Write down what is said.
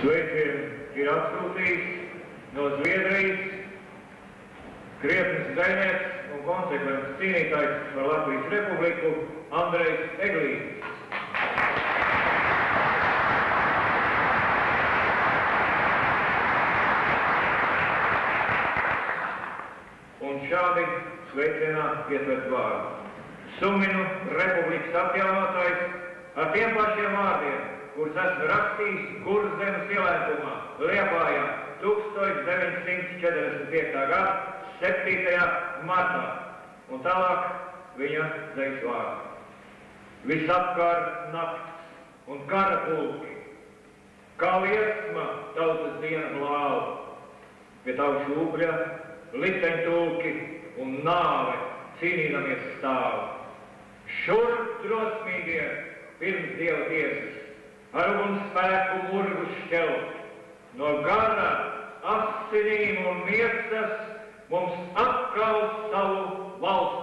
Sveicienu ir atsūtījis no Zviedrijas krietnes zvejnieks un konsekvents cīnītājs par Latvijas Republiku Andrejs Eglītis. Un šādi sveicienā ietvert vārdu. Suminu Republikas atjaunotājs ar tiem pašiem vārdiem, kurus esmu rakstījis Kurzemes ielēkumā Liepājā 1945. gada 7. martā. Un tālāk viņa dzejas vārdi. Visapkārt nakts un kara pulki, kā liesma tautas dienas lāva, pie tavu šūbļa likteņtulki un nāve cīnīdamies stāv. Šurp drosmīgie pirms Dieva tiesas, ar ugunspēku murgus šķelt, no gara, asinīm un miesas mums atkal savu valsts